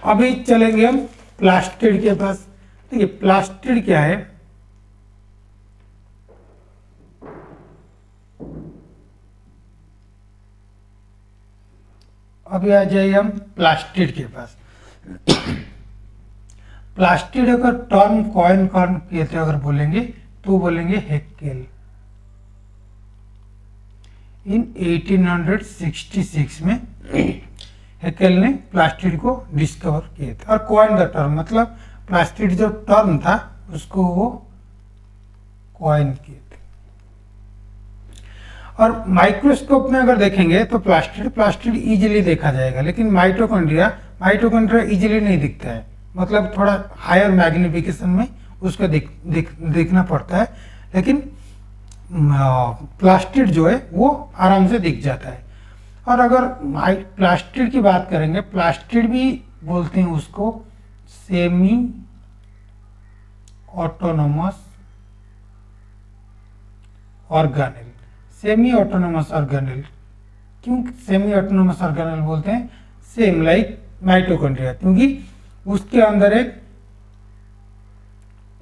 अभी चलेंगे हम प्लास्टिड के पास। देखिए प्लास्टिड क्या है, अभी आ जाइए हम प्लास्टिड के पास। प्लास्टिड अगर टर्म कॉइन कौन कहते अगर बोलेंगे तो बोलेंगे हेक्केल। इन 1866 में हेक्केल ने प्लास्टिड को डिस्कवर किए थे और कॉइन द टर्म, मतलब प्लास्टिड जो टर्म था उसको वो कॉइन किए थे। और माइक्रोस्कोप में अगर देखेंगे तो प्लास्टिड इजीली देखा जाएगा, लेकिन माइटोकॉन्ड्रिया इजीली नहीं दिखता है, मतलब थोड़ा हायर मैग्निफिकेशन में उसको देखना पड़ता है, लेकिन प्लास्टिड जो है वो आराम से दिख जाता है। और अगर प्लास्टिड की बात करेंगे, प्लास्टिड भी बोलते हैं उसको semi autonomous organelle. Semi autonomous organelle क्यों सेमी ऑटोनोमस ऑर्गेनेल बोलते हैं? सेम लाइक माइटोकॉन्ड्रिया, क्योंकि उसके अंदर एक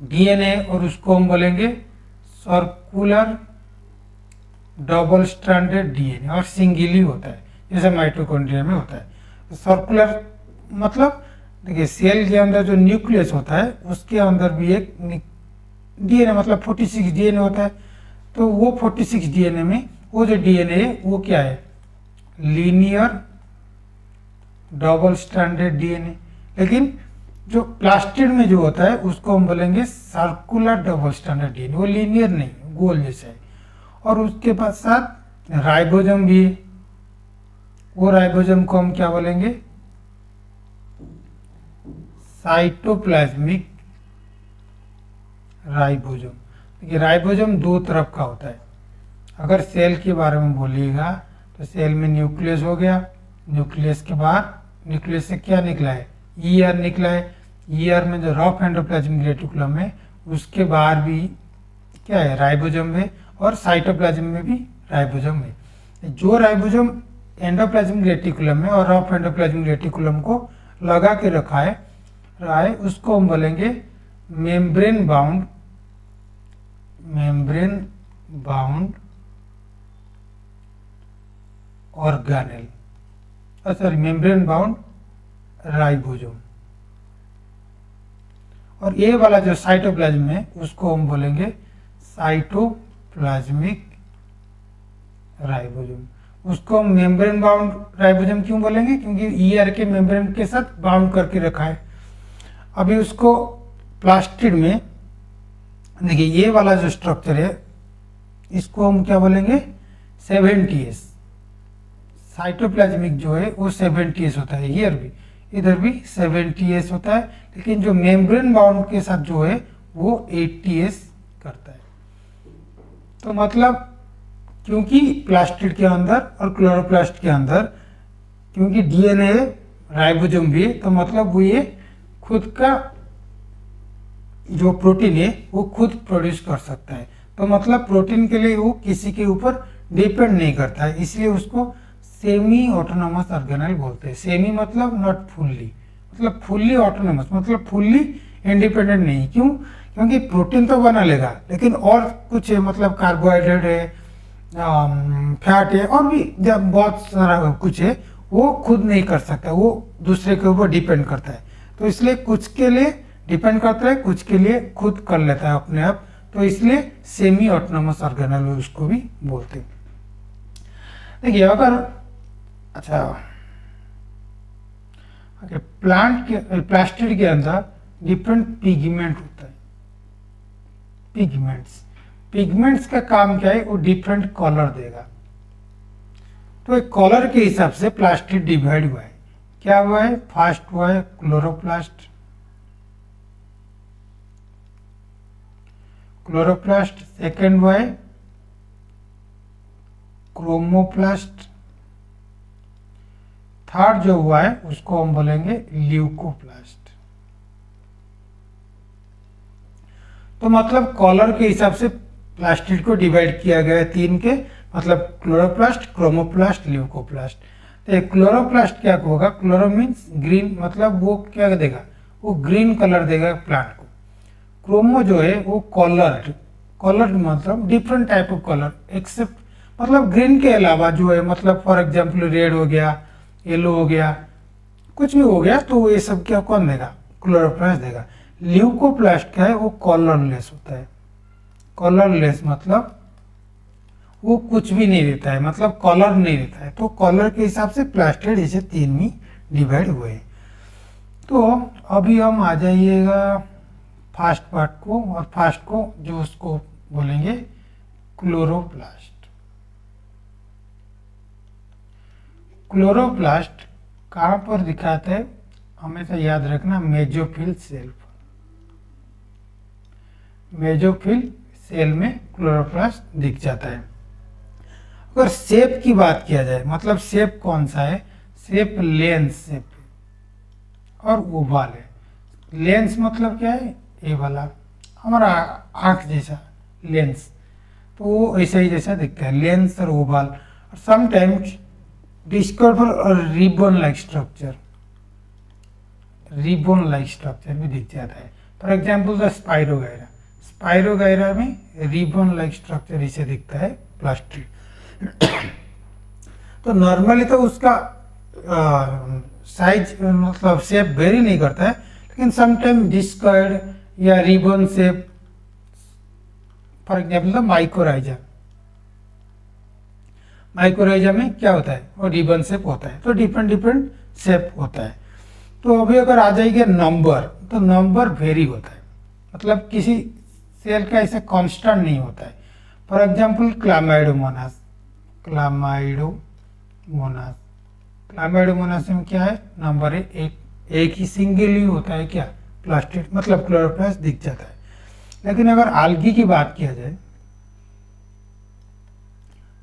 डीएनए और उसको हम बोलेंगे सर्कुलर डबल स्ट्रैंडेड डीएनए और सिंगली होता है, जैसे माइटोकॉन्ड्रिया में होता है। सर्कुलर मतलब देखिए सेल के अंदर जो न्यूक्लियस होता है उसके अंदर भी एक डीएनए मतलब 46 डीएनए होता है। तो वो 46 डीएनए में वो जो डीएनए है वो क्या है? Linear double stranded DNA. लेकिन जो प्लास्टिड में जो होता है उसको हम बोलेंगे सर्कुलर डबल स्ट्रैंडेड डीएनए, वो लीनियर नहीं, गोल जैसा है। और उसके साथ राइबोसोम भी है, वो राइबोसोम को हम क्या बोलेंगे? Cytoplasmic ribosome. देखिए राइबोसोम दो तरफ का होता है। अगर सेल के बारे में बोलिएगा तो सेल में न्यूक्लियस हो गया, न्यूक्लियस के बाहर न्यूक्लियस से क्या निकला है? ईआर निकला है। ईआर में जो रफ एंडोप्लाज्मिक रेटिकुलम है उसके बाहर भी क्या है? राइबोसोम है। और साइटोप्लाज्म में भी राइबोसोम है। जो राइबोसोम एंडोप्लाज्मिक रेटिकुलम में और रफ एंडोप्लाज्मिक रेटिकुलम को लगा के रखा है उसको हम बोलेंगे membrane bound organelle, sorry membrane bound ribosome. और ये वाला जो साइटोप्लाज्म है उसको हम बोलेंगे साइटोप्लाज्मिक राइबोसोम। उसको हम मेम्ब्रेन बाउंड राइबोसोम क्यों बोलेंगे? क्योंकि ईआर के मेम्ब्रेन के साथ बाउंड करके रखा है। अभी उसको प्लास्टिड में देखिए ये वाला जो स्ट्रक्चर है इसको हम क्या बोलेंगे? 70s। साइटोप्लाज्मिक जो है वो 70s होता है, इधर भी 70s होता है, लेकिन जो मेम्ब्रेन बाउंड के साथ जो है वो 80s करता है। तो मतलब क्योंकि प्लास्टिड के अंदर और क्लोरोप्लास्ट के अंदर क्योंकि डीएनए राइबोसोम भी है, तो मतलब वो ये खुद का जो प्रोटीन है वो खुद प्रोड्यूस कर सकता है। तो मतलब प्रोटीन के लिए वो किसी के ऊपर डिपेंड नहीं करता है, इसलिए उसको सेमी ऑटोनोमस ऑर्गेनेल बोलते हैं। सेमी मतलब नॉट फुल्ली, मतलब फुल्ली ऑटोनोमस मतलब फुल्ली इंडिपेंडेंट नहीं। क्यों? क्योंकि प्रोटीन तो बना लेगा, लेकिन और कुछ है, मतलब कार्बोहाइड्रेट है, फैट है, और भी जब बहुत सारा कुछ है वो खुद नहीं कर सकता, वो दूसरे के ऊपर डिपेंड करता है। तो इसलिए कुछ के लिए डिपेंड करता है, कुछ के लिए खुद कर लेता है अपने आप, तो इसलिए सेमी ऑटोनोमस ऑर्गेनेल उसको भी बोलते हैं। देखिए अगर प्लास्टिड के अंदर डिफरेंट पिगमेंट होता है। पिगमेंट्स का काम क्या है? वो डिफरेंट कलर देगा। तो एक कलर के हिसाब से प्लास्टिड डिवाइड हुआ है। क्या हुआ है? फर्स्ट हुआ है क्लोरोप्लास्ट, सेकेंड हुआ है क्रोमोप्लास्ट, थर्ड जो हुआ है उसको हम बोलेंगे ल्यूकोप्लास्ट। तो मतलब कलर के हिसाब से प्लास्टिड को डिवाइड किया गया है तीन के, मतलब क्लोरोप्लास्ट, क्रोमोप्लास्ट, ल्यूकोप्लास्ट। तो क्लोरोप्लास्ट क्या होगा, क्लोरो मीन्स ग्रीन, मतलब वो क्या देगा, वो ग्रीन कलर देगा प्लांट को। क्रोमो जो है वो कलर्ड, कलर्ड मतलब different type of colour except, मतलब ग्रीन के अलावा जो है, मतलब फॉर एग्जांपल रेड हो गया, येलो हो गया, कुछ भी हो गया, तो ये सब क्या कौन देगा, क्लोरोप्लास्ट देगा। ल्यूकोप्लास्ट क्या है, वो कलरलेस होता है। कलरलेस मतलब वो कुछ भी नहीं देता है, मतलब कलर नहीं देता है। तो कलर के हिसाब से प्लास्टिड इसे 3 में डिवाइड हुए। तो अभी हम आ जाइएगा फर्स्ट पार्ट को, और फर्स्ट को जो उसको बोलेंगे क्लोरोप्लास्ट। क्लोरोप्लास्ट कहाँ पर दिखाता है, हमेशा याद रखना, मेजोफिल सेल। मेजोफिल सेल में क्लोरोप्लास्ट दिख जाता है। अगर शेप की बात किया जाए, मतलब शेप कौन सा है, शेप लेंस शेप और ओवल है। लेंस मतलब क्या है, ये वाला हमारा आंख जैसा लेंस, तो वो ऐसा ही जैसा दिखता है, लेंस और ओवल। और समटाइम्स डिस्कवर और ribbon like structure, ribbon like structure भी दिख जाता है। For example the spirogyra, spirogyra में रिबन लाइक स्ट्रक्चर इसे दिखता है प्लास्टिक। तो नॉर्मली तो उसका साइज मतलब शेप वेरी नहीं करता है, लेकिन समटाइम डिस्कॉइड या ribbon shape, for example the mycorrhiza, mycorrhiza में क्या होता है, वो रिबन शेप होता है। तो डिफरेंट डिफरेंट शेप होता है। तो अभी अगर आ जाएगा नंबर, तो नंबर वेरी होता है, मतलब किसी सेल का ऐसा कांस्टेंट नहीं होता है। For example Chlamydomonas, Chlamydomonas, Chlamydomonas में क्या है, नंबर है एक ही सिंगल ही होता है क्या, प्लास्टिड, मतलब क्लोरोप्लास्ट दिख जाता है। लेकिन अगर आल्गी की बात किया जाए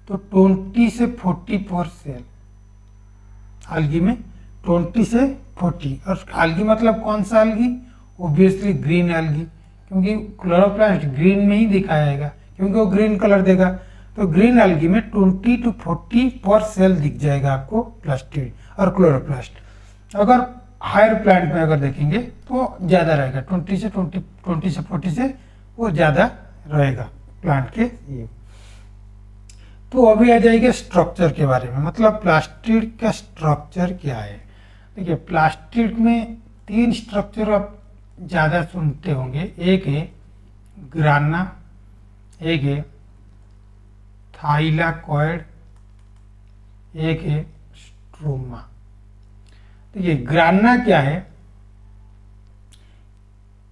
तो 20 से 40 पर सेल, आल्गी में 20 से 40। और आल्गी मतलब कौन सा आल्गी, ऑब्वियसली ग्रीन आल्गी, क्योंकि क्लोरोप्लास्ट ग्रीन में ही दिखाएगा, क्योंकि वो ग्रीन कलर देगा। तो ग्रीन एल्गी में 20 to 40 पर सेल दिख जाएगा आपको प्लास्टिड और क्लोरोप्लास्ट। अगर हायर प्लांट में अगर देखेंगे तो ज़्यादा रहेगा, 20 से 40 से वो ज़्यादा रहेगा प्लांट के ये। तो अभी आ जाएगा स्ट्रक्चर के बारे में, मतलब प्लास्टिड का स्ट्रक्चर क्या है। देखिए प्लास्टिड में 3 स्ट्रक्चर आप ज़्यादा सुनते होंगे, एक है ग्राना, एक है थाइलाकॉइड, एक है स्ट्रोमा। देखिए ग्राना क्या है,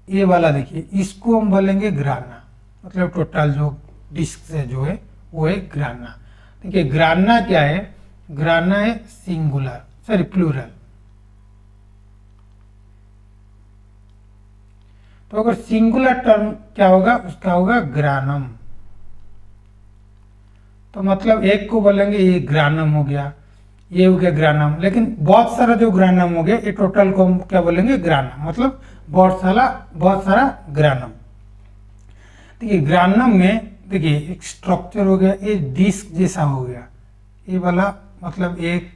ये वाला देखिए, इसको हम बोलेंगे ग्राना, मतलब टोटल जो डिस्क से जो है वो है ग्राना। देखिए ग्राना क्या है, ग्राना है सिंगुलर, सॉरी प्लूरल। तो अगर सिंगुलर टर्म क्या होगा, उसका होगा ग्रानम। तो मतलब एक को बोलेंगे ये ग्रानम हो गया, ये हो गया ग्रानम। लेकिन बहुत सारा जो ग्रानम हो गया, ये टोटल को हम क्या बोलेंगे, ग्रानम, मतलब बहुत सारा ग्रानम। देखिए ग्रानम में देखिए एक स्ट्रक्चर हो गया, ये डिस्क जैसा हो गया, ये वाला मतलब एक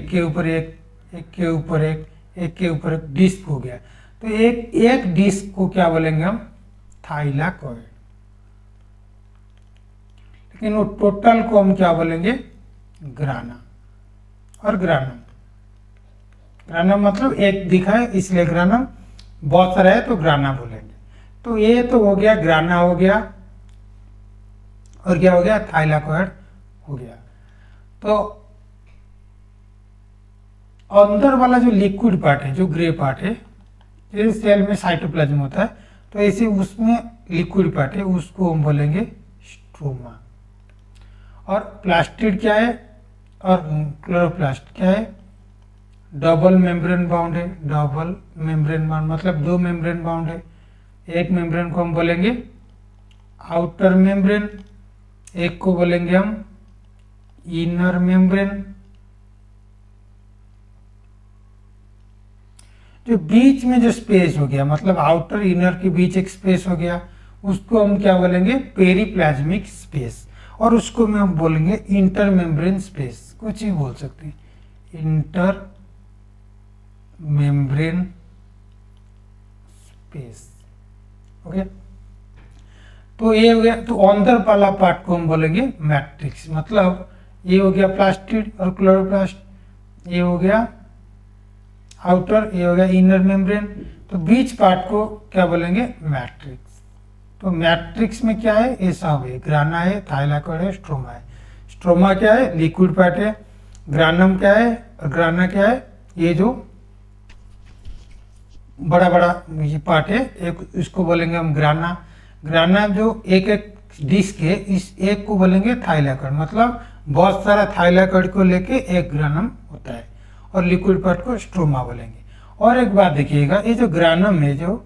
के ऊपर एक के ऊपर एक के ऊपर एक डिस्क हो गया। तो एक डिस्क को क्या बोलेंगे हम, थाइलाकॉइड। लेकिन वो टोटल को हम क्या बोलेंगे, ग्राना और ग्रानम। ग्रानम मतलब एक दिखा है इसलिए ग्रानम, बहुत सारा है तो ग्राना बोलेंगे। तो ये तो हो गया, ग्राना हो गया, और क्या हो गया, थाइलाकॉइड हो गया। तो अंदर वाला जो लिक्विड पार्ट है, जो ग्रे पार्ट है, जैसे सेल में साइटोप्लाज्म होता है, तो ऐसे उसमें लिक्विड पार्ट है, उसको हम बोलेंगे स्ट्रोमा। और प्लास्टिड क्या है और क्लोरोप्लास्ट क्या है, डबल मेम्ब्रेन बाउंड है। डबल मेम्ब्रेन बाउंड मतलब 2 मेम्ब्रेन बाउंड है। एक मेम्ब्रेन को हम बोलेंगे आउटर मेम्ब्रेन, एक को बोलेंगे हम इनर मेम्ब्रेन। जो बीच में जो स्पेस हो गया, मतलब आउटर इनर के बीच एक स्पेस हो गया, उसको हम क्या बोलेंगे, पेरीप्लाज्मिक स्पेस। और उसको में हम बोलेंगे इंटर मेम्ब्रेन स्पेस, कुछ ही बोल सकते हैं, इंटर मेम्ब्रेन स्पेस। ओके, तो ये हो गया। तो अंदर वाला पार्ट को हम बोलेंगे मैट्रिक्स। मतलब ये हो गया प्लास्टिड और क्लोरोप्लास्ट, ये हो गया आउटर, ये हो गया इनर मेम्ब्रेन। तो बीच पार्ट को क्या बोलेंगे? मैट्रिक्स। तो मैट्रिक्स में क्या है? ये सब है, ग्राना है, थाइलाकोइड है, स्ट्रोमा है। स्ट्रोमा क्या है? लिक्विड पार्ट है। ग्रानम क्या है? और ग्राना क्या है? ये जो बड़ा बड़ा ये पार्ट है, एक इसको बोलेंगे हम ग्राना। ग्राना जो एक एक डिस्क है, इस एक को बोलेंगे थाइलाकोइड। मतलब बहुत सारा थाइलाकोइड को लेके एक ग्रानम होता है। और लिक्विड पार्ट को स्ट्रोमा बोलेंगे। और एक बात देखिएगा, ये जो ग्रानम है, जो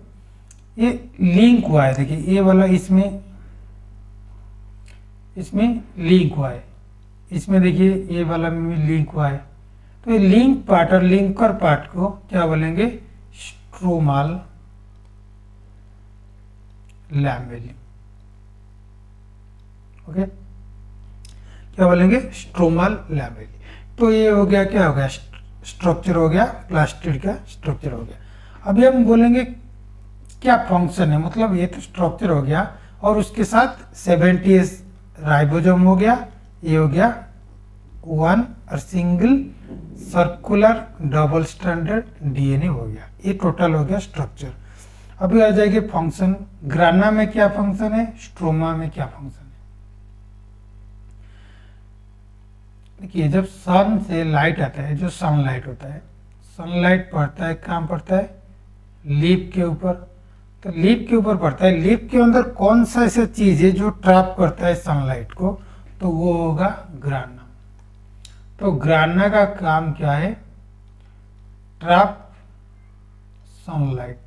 ये लिंक हुआ है, देखिए ये वाला इसमें लिंक हुआ है, इसमें देखिए ये वाला में लिंक हुआ है। तो ये लिंक पार्ट और लिंकर पार्ट को क्या बोलेंगे? स्ट्रोमाल लैमेली। ओके, क्या बोलेंगे? स्ट्रोमाल लैमेली। तो ये हो गया, क्या हो गया? स्ट्रक्चर हो गया, प्लास्टिड का स्ट्रक्चर हो गया। अभी हम बोलेंगे क्या फंक्शन है। मतलब ये तो स्ट्रक्चर हो गया, और उसके साथ 70S राइबोसोम हो गया, ये हो गया 1 और single circular double stranded DNA हो गया। ये टोटल हो गया स्ट्रक्चर। अभी आ जाएगी फंक्शन। ग्राना में क्या फंक्शन है, स्ट्रोमा में क्या फंक्शन है। देखिए, जब सन से लाइट आता है, जो सनलाइट होता है, सनलाइट पड़ता है, कहाँ पड़ता है? लीफ के ऊपर। तो लीफ के ऊपर पड़ता है। लीफ के अंदर कौन सा ऐसा चीज है जो ट्रैप करता है सनलाइट को? तो वो होगा ग्राना। तो ग्राना का काम क्या है? Trap sunlight.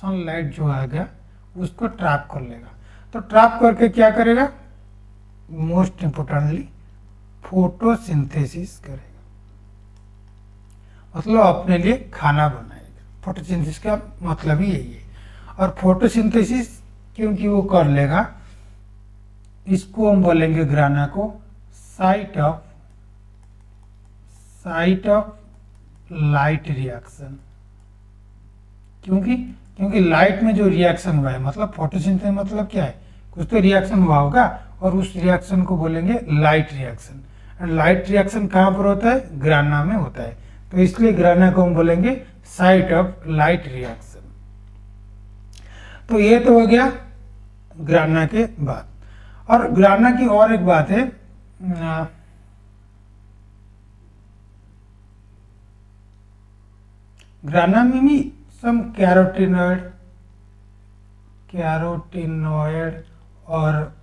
सनलाइट जो आएगा उसको ट्रैप कर लेगा। तो ट्रैप करके क्या करेगा? मोस्ट इंपोर्टेंटली फोटोसिंथेसिस करेगा। मतलब अपने लिए खाना बनाएगा। फोटोसिंथेसिस का मतलब ही यही है। और फोटोसिंथेसिस क्योंकि वो कर लेगा, इसको हम बोलेंगे ग्राना को साइट ऑफ लाइट रिएक्शन। क्योंकि लाइट में जो रिएक्शन हुआ है, मतलब फोटोसिंथेसिस मतलब क्या है? कुछ तो रिएक्शन हुआ होगा, और उस रिएक्शन को बोलेंगे light reaction. And light reaction कहाँ पर होता है? ग्राना में होता है। तो इसलिए ग्राना को हम बोलेंगे साइट ऑफ लाइट रिएक्शन। तो ये तो हो गया ग्राना के बाद। और ग्राना की और एक बात है, ग्राना में भी सम कैरोटीनॉइड और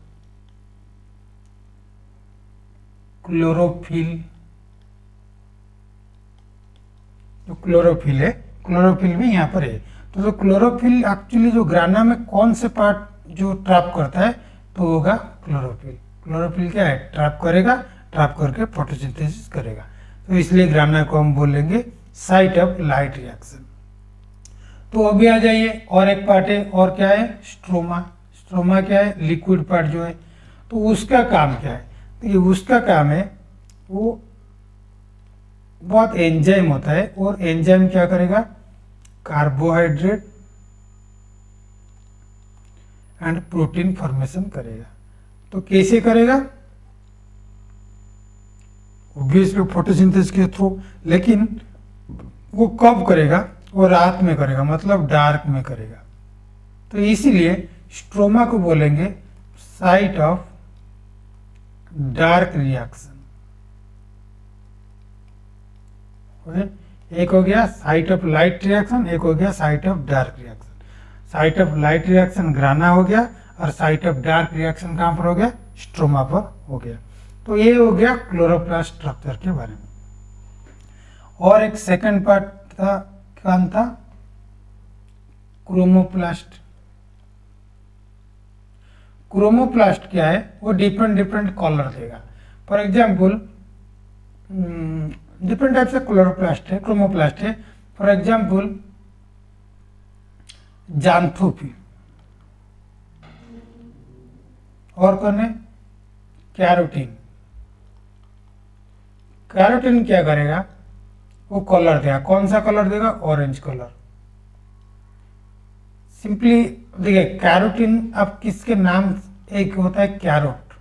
क्लोरोफिल। जो क्लोरोफिल है, क्लोरोफिल भी यहाँ पर है। तो जो क्लोरोफिल एक्चुअली जो ग्राना में कौन से पार्ट जो ट्रैप करता है? तो होगा क्लोरोफिल। क्लोरोफिल क्या है? ट्रैप करेगा, ट्रैप करके फोटोसिंथेसिस करेगा। तो इसलिए ग्राना को हम बोलेंगे साइट ऑफ लाइट रिएक्शन। तो अभी आ जाइए, और एक पार्ट है, और क्या है? स्ट्रोमा। स्ट्रोमा क्या है? लिक्विड पार्ट जो है। तो उसका काम क्या है? तो ये उसका काम है, वो बहुत एंजाइम होता है, और एंजाइम क्या करेगा? कार्बोहाइड्रेट एंड प्रोटीन फॉर्मेशन करेगा। तो कैसे करेगा? ऑब्वियसली फोटोसिंथेसिस के थ्रू। लेकिन वो कब करेगा? वो रात में करेगा, मतलब डार्क में करेगा। तो इसीलिए स्ट्रोमा को बोलेंगे साइट ऑफ डार्क रिएक्शन। एक हो गया साइट ऑफ लाइट रिएक्शन, एक हो गया site of dark reaction. Site of light reaction ग्राना हो गया, और साइट ऑफ डार्क रिएक्शन कहाँ पर हो गया? स्ट्रोमा पर हो गया। तो ये हो गया क्लोरोप्लास्ट स्ट्रक्चर के बारे में। और एक सेकंड पार्ट था, कौन था? क्रोमोप्लास्ट। क्रोमोप्लास्ट क्या है? वो डिफरेंट कलर देगा। फॉर एग्जाम्पल, डिफरेंट टाइप से क्लोरोप्लास्ट है, क्रोमोप्लास्ट है। फॉर एग्जाम्पल जांथोफिल, और कौन है? कैरोटीन। कैरोटीन क्या करेगा? वो कलर देगा। कौन सा कलर देगा? Orange colour. सिंपली देखिए, कैरोटीन अब किसके नाम, एक होता है कैरोट,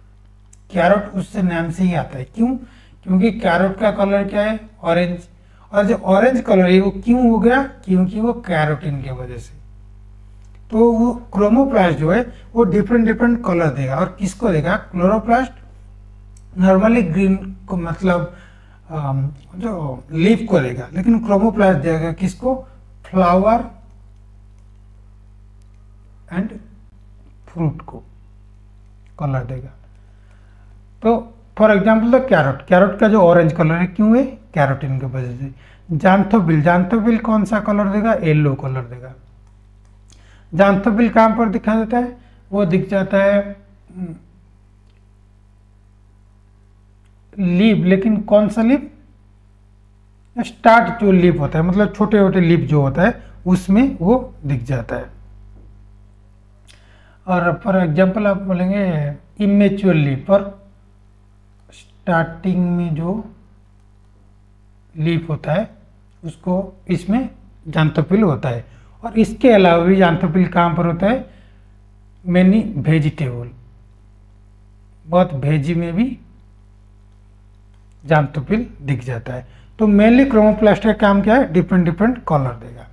कैरोट उससे नाम से ही आता है। क्यों? क्योंकि कैरोट का कलर क्या है? ऑरेंज। और जो ऑरेंज कलर है वो क्यों हो गया? क्योंकि वो कैरोटीन की वजह से। तो वो क्रोमोप्लास्ट जो है वो डिफरेंट डिफरेंट कलर देगा। और किसको देगा? क्लोरोप्लास्ट नॉर्मली ग्रीन को, मतलब जो लीफ को देगा, लेकिन क्रोमोप्लास्ट देगा किसको? फ्लावर एंड फ्रूट को कलर देगा। तो for example the carrot, carrot का जो ऑरेंज कलर है क्यों है? कैरोटीन की वजह से। जांथोबिल, जांथोबिल कौन सा कलर देगा? येलो कलर देगा। जांथोबिल कहाँ पर दिखा देता है? वो दिख जाता है लीफ, लेकिन कौन सा लीफ? स्टार्ट जो लीफ होता है, मतलब छोटे छोटे लीफ जो होता है उसमें वो दिख जाता है। और फॉर एग्जाम्पल आप बोलेंगे इमेच्योर लीफ, पर स्टार्टिंग में जो लीफ होता है उसको इसमें जांथोपिल होता है। और इसके अलावा भी जांथोपिल कहाँ पर होता है? मैनी वेजिटेबल, बहुत भेजी में भी जांथोपिल दिख जाता है। तो मेनली क्रोमोप्लास्ट का काम क्या है? डिफरेंट डिफरेंट कलर देगा।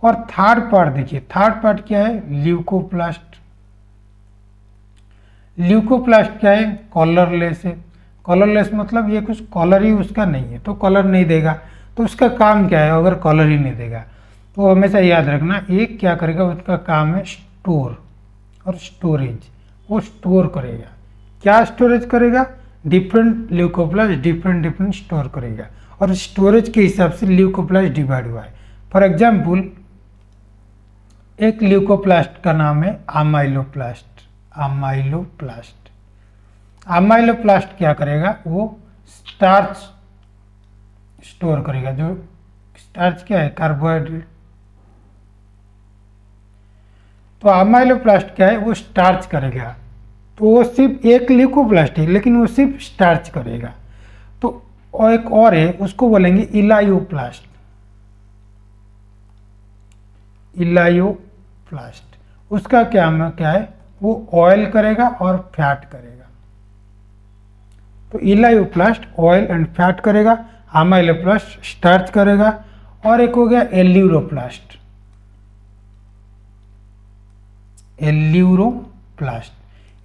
और थर्ड पार्ट देखिए, थर्ड पार्ट क्या है? ल्यूकोप्लास्ट। ल्यूकोप्लास्ट क्या है? कलरलेस है। कलरलेस मतलब ये कुछ कलर ही उसका नहीं है, तो कलर नहीं देगा। तो उसका काम क्या है अगर कलर ही नहीं देगा? तो हमेशा याद रखना, एक क्या करेगा? उसका काम है स्टोर और स्टोरेज। वो स्टोर करेगा। क्या स्टोरेज करेगा? Different leucoplast different different store करेगा, और स्टोरेज के हिसाब से ल्यूकोप्लास्ट डिवाइड हुआ है। फॉर एग्जाम्पल एक ल्यूकोप्लास्ट का नाम है अमाइलोप्लास्ट। अमाइलोप्लास्ट, अमाइलोप्लास्ट क्या करेगा? वो स्टार्च स्टोर करेगा। जो स्टार्च क्या है? कार्बोहाइड्रेट। तो अमाइलोप्लास्ट क्या है? वो स्टार्च करेगा। तो वो सिर्फ एक ल्यूकोप्लास्ट है, लेकिन वो सिर्फ स्टार्च करेगा। तो और एक और है, उसको बोलेंगे इलायोप्लास्ट। इलायोप्लास्ट उसका क्या है? वो ऑयल करेगा और फैट करेगा। तो इलायोप्लास्ट ऑयल एंड फैट करेगा, अमाइलोप्लास्ट स्टार्च करेगा। और एक हो गया एल्यूरोप्लास्ट। एल्यूरोप्लास्ट,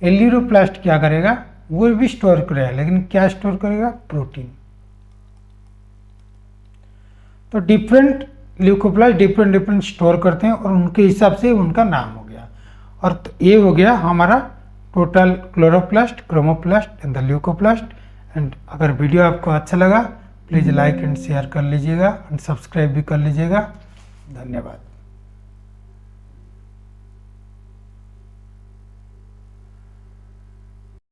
एल्यूरोप्लास्ट क्या करेगा? वो भी स्टोर करेगा, लेकिन क्या स्टोर करेगा? प्रोटीन। तो different leucoplast different different store करते हैं, और उनके हिसाब से उनका नाम हो गया। और तो ये हो गया हमारा total chloroplast, chromoplast and the leucoplast. And अगर वीडियो आपको अच्छा लगा प्लीज़ लाइक एंड शेयर कर लीजिएगा, एंड सब्सक्राइब भी कर लीजिएगा। धन्यवाद।